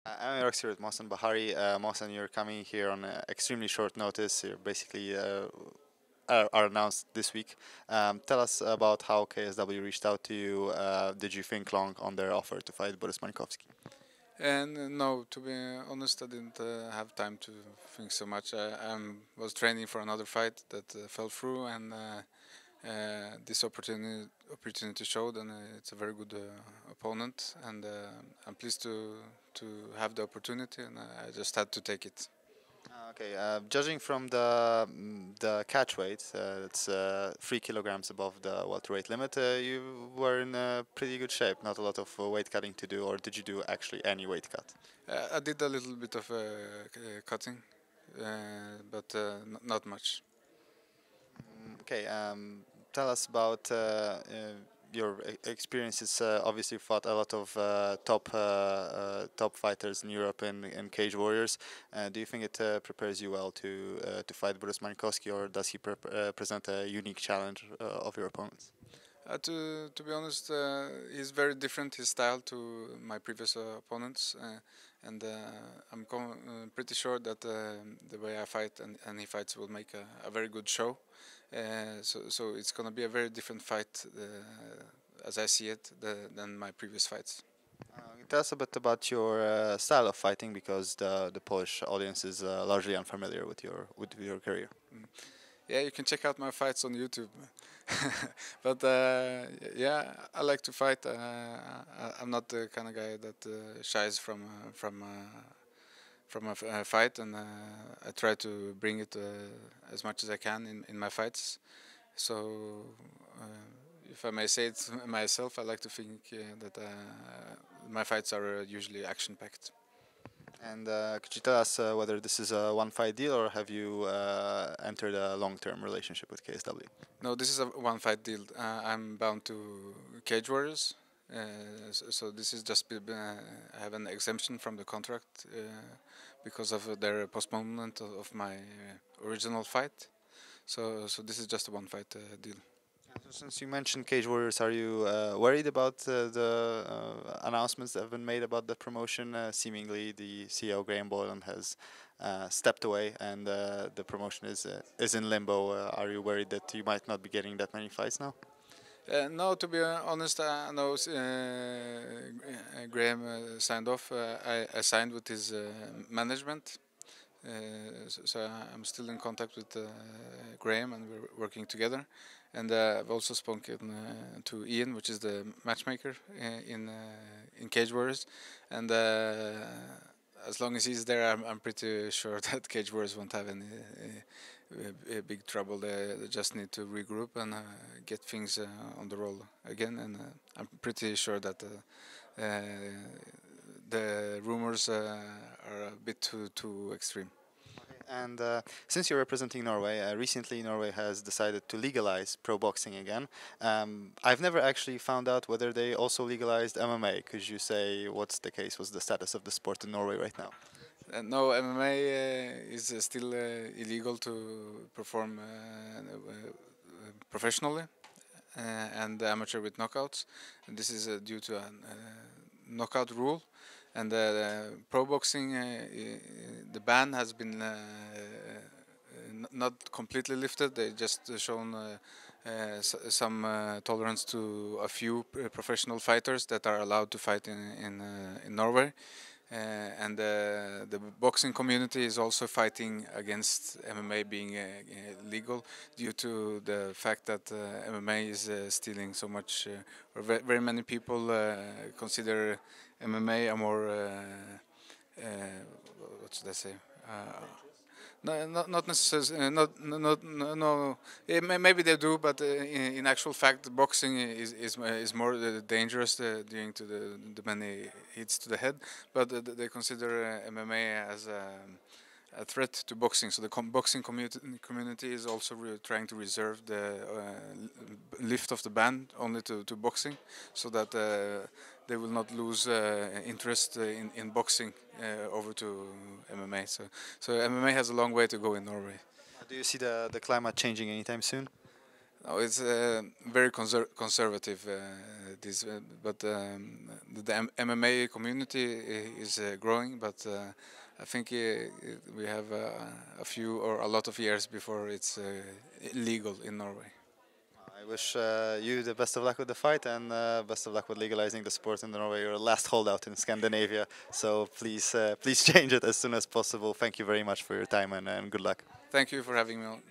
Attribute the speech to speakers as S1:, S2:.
S1: I'm Alex here with Mohsen Bahari. Mohsen, you're coming here on extremely short notice. You're basically are announced this week. Tell us about how KSW reached out to you. Did you think long on their offer to fight Borysem Mańkowskim?
S2: And no, to be honest, I didn't have time to think so much. I was training for another fight that fell through, and this opportunity showed, and it's a very good opponent, and I'm pleased to have the opportunity, and I just had to take it.
S1: Okay, judging from the catch weight, it's 3 kilograms above the welterweight limit. You were in pretty good shape. Not a lot of weight cutting to do, or did you do actually any weight cut?
S2: I did a little bit of cutting, but not much.
S1: Okay, tell us about your experiences. Obviously, you fought a lot of top fighters in Europe in Cage Warriors. Do you think it prepares you well to fight Borys Mańkowski, or does he present a unique challenge of your opponents?
S2: To be honest, he's very different his style to my previous opponents, and I'm pretty sure that the way I fight and he fights will make a very good show. So it's gonna be a very different fight as I see it than my previous fights.
S1: Tell us a bit about your style of fighting, because the Polish audience is largely unfamiliar with your career.
S2: Yeah, you can check out my fights on YouTube. But yeah, I like to fight. I'm not the kind of guy that shies from a fight, and I try to bring it as much as I can in my fights. So, if I may say it myself, I like to think that my fights are usually action-packed.
S1: And could you tell us whether this is a one-fight deal, or have you entered a long-term relationship with KSW?
S2: No, this is a one-fight deal. I'm bound to Cage Warriors, so this is just I have an exemption from the contract because of their postponement of my original fight. So this is just a one-fight deal.
S1: So since you mentioned Cage Warriors, are you worried about the announcements that have been made about the promotion? Seemingly, the CEO Graham Boylan has stepped away, and the promotion is in limbo. Are you worried that you might not be getting that many fights now?
S2: No, to be honest, I know Graham signed off. I signed with his management, so I'm still in contact with Graham, and we're working together. And I've also spoken to Ian, which is the matchmaker in Cage Warriors, and as long as he's there, I'm pretty sure that Cage Warriors won't have any big trouble. They just need to regroup and get things on the roll again, and I'm pretty sure that the rumors are a bit too extreme.
S1: And since you're representing Norway, recently Norway has decided to legalize pro boxing again. I've never actually found out whether they also legalized MMA. Could you say what's the case? What's the status of the sport in Norway right now?
S2: No, MMA is still illegal to perform professionally and amateur with knockouts. And this is due to a knockout rule. And pro boxing, the ban has been not completely lifted. They just shown some tolerance to a few professional fighters that are allowed to fight in Norway. And the boxing community is also fighting against MMA being legal, due to the fact that MMA is stealing so much. Or very many people consider MMA a more what should I say? No, not necessarily. No. Maybe they do, but in actual fact, boxing is more dangerous due to the many hits to the head. But they consider MMA as a threat to boxing. So the boxing community is also trying to reserve the lift of the ban only to boxing, so that they will not lose interest in boxing over to MMA. So MMA has a long way to go in Norway.
S1: Do you see the climate changing anytime soon?
S2: No, it's very conservative. But the MMA community is growing. But I think we have a few or a lot of years before it's legal in Norway.
S1: I wish you the best of luck with the fight and best of luck with legalizing the sport in Norway. You're a last holdout in Scandinavia, so please, please change it as soon as possible. Thank you very much for your time and good luck.
S2: Thank you for having me on.